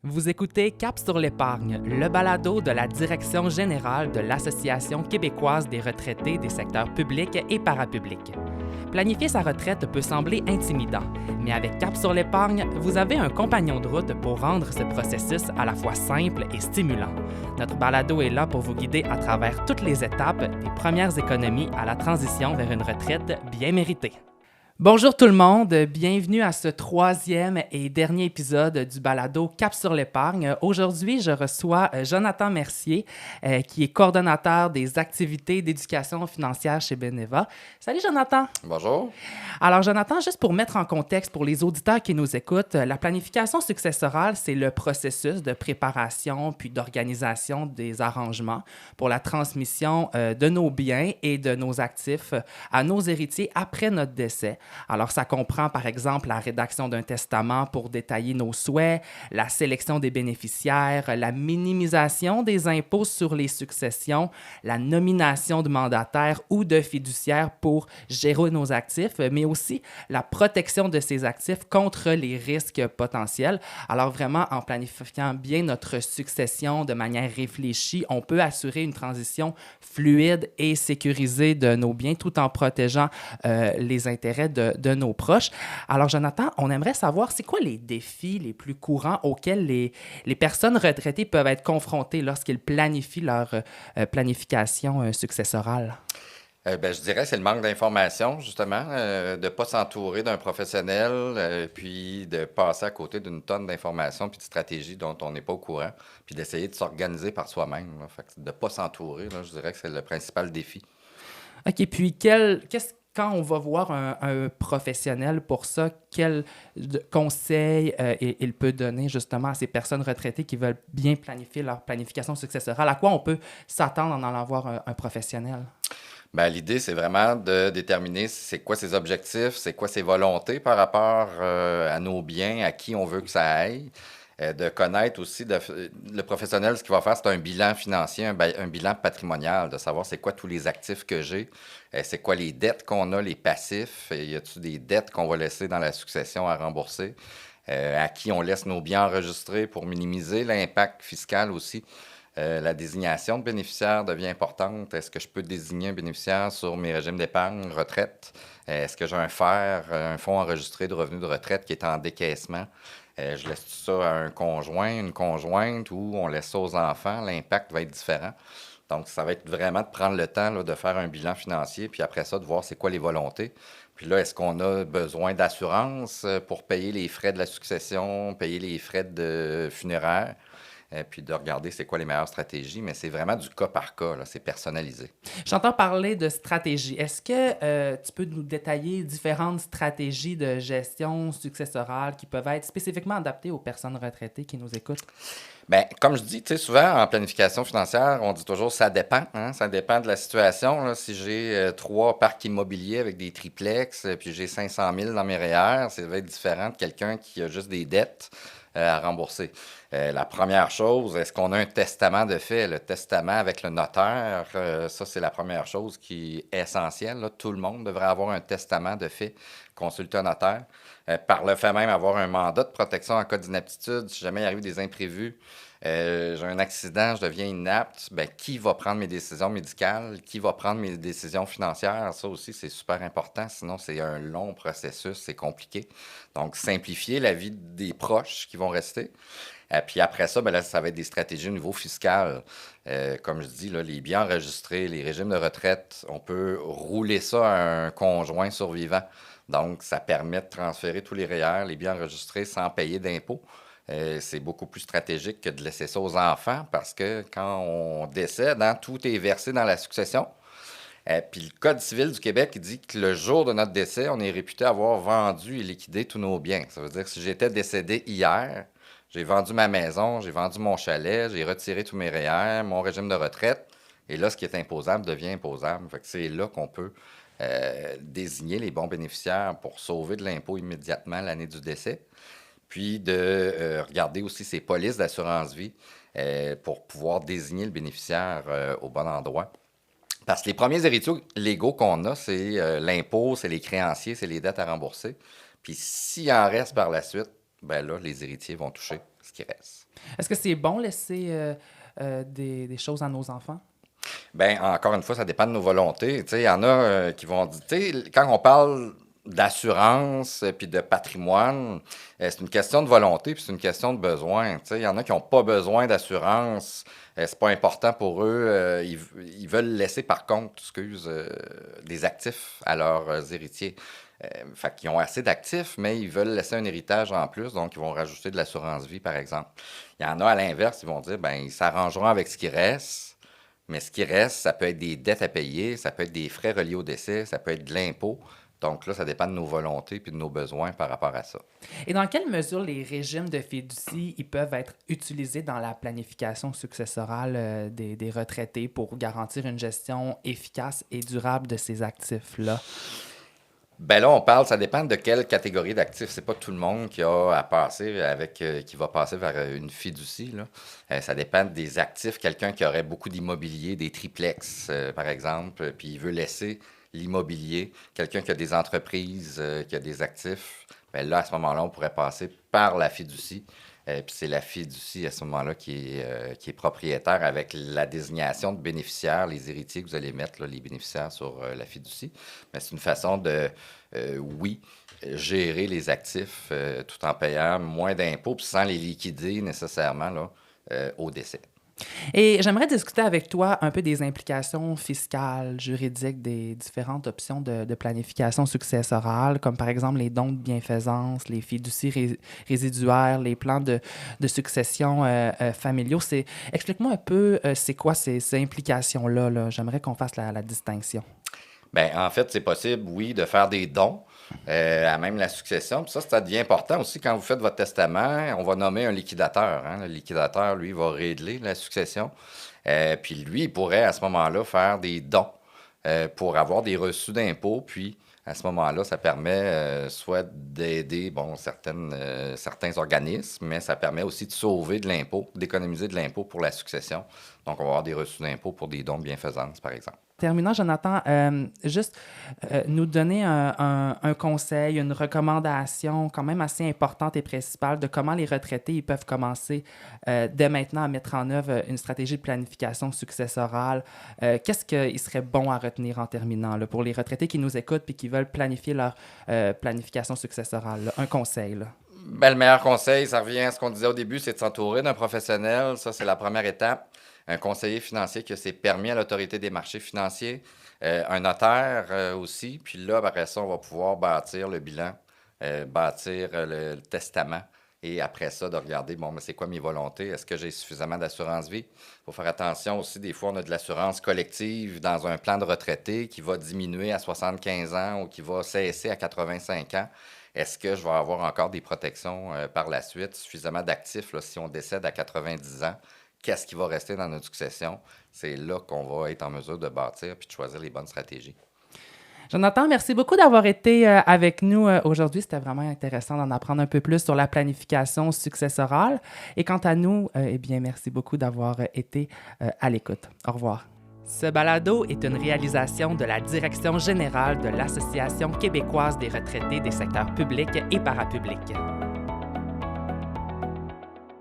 Vous écoutez Cap sur l'épargne, le balado de la Direction générale de l'Association québécoise des retraités des secteurs publics et parapublics. Planifier sa retraite peut sembler intimidant, mais avec Cap sur l'épargne, vous avez un compagnon de route pour rendre ce processus à la fois simple et stimulant. Notre balado est là pour vous guider à travers toutes les étapes des premières économies à la transition vers une retraite bien méritée. Bonjour tout le monde, bienvenue à ce troisième et dernier épisode du balado Cap sur l'épargne. Aujourd'hui, je reçois Jonathan Mercier, qui est coordonnateur des activités d'éducation financière chez Beneva. Salut Jonathan! Bonjour. Alors Jonathan, juste pour mettre en contexte pour les auditeurs qui nous écoutent, la planification successorale, c'est le processus de préparation puis d'organisation des arrangements pour la transmission de nos biens et de nos actifs à nos héritiers après notre décès. Alors, ça comprend, par exemple, la rédaction d'un testament pour détailler nos souhaits, la sélection des bénéficiaires, la minimisation des impôts sur les successions, la nomination de mandataires ou de fiduciaires pour gérer nos actifs, mais aussi la protection de ces actifs contre les risques potentiels. Alors, vraiment, en planifiant bien notre succession de manière réfléchie, on peut assurer une transition fluide et sécurisée de nos biens tout en protégeant les intérêts de nos proches. Alors, Jonathan, on aimerait savoir, c'est quoi les défis les plus courants auxquels les personnes retraitées peuvent être confrontées lorsqu'ils planifient leur planification successorale? Je dirais que c'est le manque d'information, justement, de ne pas s'entourer d'un professionnel, puis de passer à côté d'une tonne d'informations puis de stratégies dont on n'est pas au courant, puis d'essayer de s'organiser par soi-même, là. Fait que de ne pas s'entourer, là, je dirais que c'est le principal défi. OK, puis quand on va voir un professionnel pour ça, quels conseils il peut donner justement à ces personnes retraitées qui veulent bien planifier leur planification successorale? À quoi on peut s'attendre en allant voir un professionnel? L'idée, c'est vraiment de déterminer c'est quoi ses objectifs, c'est quoi ses volontés par rapport à nos biens, à qui on veut que ça aille. De connaître aussi, le professionnel, ce qu'il va faire, c'est un bilan financier, un bilan patrimonial, de savoir c'est quoi tous les actifs que j'ai, c'est quoi les dettes qu'on a, les passifs, y a-t-il des dettes qu'on va laisser dans la succession à rembourser, à qui on laisse nos biens enregistrés pour minimiser l'impact fiscal aussi. La désignation de bénéficiaires devient importante. Est-ce que je peux désigner un bénéficiaire sur mes régimes d'épargne, retraite? Est-ce que j'ai un FER, un fonds enregistré de revenus de retraite qui est en décaissement? Je laisse tout ça à un conjoint, une conjointe, ou on laisse ça aux enfants? L'impact va être différent. Donc, ça va être vraiment de prendre le temps là, de faire un bilan financier, puis après ça, de voir c'est quoi les volontés. Puis là, est-ce qu'on a besoin d'assurance pour payer les frais de la succession, payer les frais de funéraires? Puis de regarder c'est quoi les meilleures stratégies, mais c'est vraiment du cas par cas, là, c'est personnalisé. J'entends parler de stratégie. Est-ce que tu peux nous détailler différentes stratégies de gestion successorale qui peuvent être spécifiquement adaptées aux personnes retraitées qui nous écoutent? Comme je dis, tu sais, souvent en planification financière, on dit toujours ça dépend, hein, ça dépend de la situation, là. Si j'ai 3 parcs immobiliers avec des triplex, puis j'ai 500 000 dans mes REER, ça va être différent de quelqu'un qui a juste des dettes à rembourser. La première chose, est-ce qu'on a un testament de fait? Le testament avec le notaire, ça, c'est la première chose qui est essentielle, là. Tout le monde devrait avoir un testament de fait, consulter un notaire. Par le fait même, avoir un mandat de protection en cas d'inaptitude, si jamais il arrive des imprévus, j'ai un accident, je deviens inapte, qui va prendre mes décisions médicales? Qui va prendre mes décisions financières? Ça aussi, c'est super important, sinon c'est un long processus, c'est compliqué. Donc, simplifier la vie des proches qui vont rester. Puis après ça, là, ça va être des stratégies au niveau fiscal. Comme je dis, là, les biens enregistrés, les régimes de retraite, on peut rouler ça à un conjoint survivant. Donc, ça permet de transférer tous les REER, les biens enregistrés sans payer d'impôts. C'est beaucoup plus stratégique que de laisser ça aux enfants parce que quand on décède, hein, tout est versé dans la succession. Puis le Code civil du Québec il dit que le jour de notre décès, on est réputé avoir vendu et liquidé tous nos biens. Ça veut dire que si j'étais décédé hier, j'ai vendu ma maison, j'ai vendu mon chalet, j'ai retiré tous mes REER, mon régime de retraite, et là, ce qui est imposable devient imposable. Fait que c'est là qu'on peut désigner les bons bénéficiaires pour sauver de l'impôt immédiatement l'année du décès. Puis de regarder aussi ses polices d'assurance-vie pour pouvoir désigner le bénéficiaire au bon endroit. Parce que les premiers héritiers légaux qu'on a, c'est l'impôt, c'est les créanciers, c'est les dettes à rembourser. Puis s'il en reste par la suite, là, les héritiers vont toucher. ce qui reste. Est-ce que c'est bon laisser des choses à nos enfants? Bien, encore une fois, ça dépend de nos volontés. Tu sais, il y en a qui vont dire, tu sais, quand on parle d'assurance puis de patrimoine, c'est une question de volonté puis c'est une question de besoin. Tu sais, il y en a qui n'ont pas besoin d'assurance, c'est pas important pour eux. Ils veulent laisser, par contre, des actifs à leurs héritiers. Fait qu'ils ont assez d'actifs, mais ils veulent laisser un héritage en plus, donc ils vont rajouter de l'assurance vie, par exemple. Il y en a, à l'inverse, ils vont dire, ben ils s'arrangeront avec ce qui reste. Mais ce qui reste, ça peut être des dettes à payer, ça peut être des frais reliés au décès, ça peut être de l'impôt. Donc là, ça dépend de nos volontés puis de nos besoins par rapport à ça. Et dans quelle mesure les régimes de fiducie ils peuvent être utilisés dans la planification successorale des retraités pour garantir une gestion efficace et durable de ces actifs-là? Ben là, on parle, ça dépend de quelle catégorie d'actifs. C'est pas tout le monde qui a à passer qui va passer vers une fiducie, là. Ça dépend des actifs. Quelqu'un qui aurait beaucoup d'immobilier, des triplex, par exemple, puis il veut laisser l'immobilier. Quelqu'un qui a des entreprises, qui a des actifs, ben là, à ce moment-là, on pourrait passer par la fiducie. Puis c'est la fiducie, à ce moment-là, qui est propriétaire avec la désignation de bénéficiaires, les héritiers que vous allez mettre, là, les bénéficiaires sur la fiducie. Mais c'est une façon de, oui, gérer les actifs tout en payant moins d'impôts puis sans les liquider nécessairement là, au décès. Et j'aimerais discuter avec toi un peu des implications fiscales, juridiques des différentes options de planification successorale, comme par exemple les dons de bienfaisance, les fiducies résiduaires, les plans de succession familiaux. Explique-moi un peu c'est quoi ces implications-là, là. J'aimerais qu'on fasse la distinction. Bien, en fait, c'est possible, oui, de faire des dons à même la succession. Puis ça devient important aussi quand vous faites votre testament. On va nommer un liquidateur. Hein. Le liquidateur, lui, va régler la succession. Puis lui, il pourrait à ce moment-là faire des dons pour avoir des reçus d'impôts. Puis à ce moment-là, ça permet soit d'aider certains organismes, mais ça permet aussi de sauver de l'impôt, d'économiser de l'impôt pour la succession. Donc, on va avoir des reçus d'impôts pour des dons de bienfaisance, par exemple. Terminant, Jonathan, juste nous donner un conseil, une recommandation quand même assez importante et principale de comment les retraités ils peuvent commencer dès maintenant à mettre en œuvre une stratégie de planification successorale. Qu'est-ce qu'il serait bon à retenir en terminant là, pour les retraités qui nous écoutent et qui veulent planifier leur planification successorale? Là? Un conseil. Là. Ben, le meilleur conseil, ça revient à ce qu'on disait au début, c'est de s'entourer d'un professionnel. Ça, c'est la première étape. Un conseiller financier que c'est permis à l'autorité des marchés financiers, un notaire aussi. Puis là, après ça, on va pouvoir bâtir le bilan, bâtir le testament. Et après ça, de regarder, bon, mais c'est quoi mes volontés? Est-ce que j'ai suffisamment d'assurance vie? Il faut faire attention aussi, des fois, on a de l'assurance collective dans un plan de retraité qui va diminuer à 75 ans ou qui va cesser à 85 ans. Est-ce que je vais avoir encore des protections par la suite, suffisamment d'actifs là, si on décède à 90 ans? Qu'est-ce qui va rester dans notre succession? C'est là qu'on va être en mesure de bâtir puis de choisir les bonnes stratégies. Jonathan, merci beaucoup d'avoir été avec nous aujourd'hui. C'était vraiment intéressant d'en apprendre un peu plus sur la planification successorale. Et quant à nous, eh bien, merci beaucoup d'avoir été à l'écoute. Au revoir. Ce balado est une réalisation de la Direction générale de l'Association québécoise des retraités des secteurs publics et parapublics.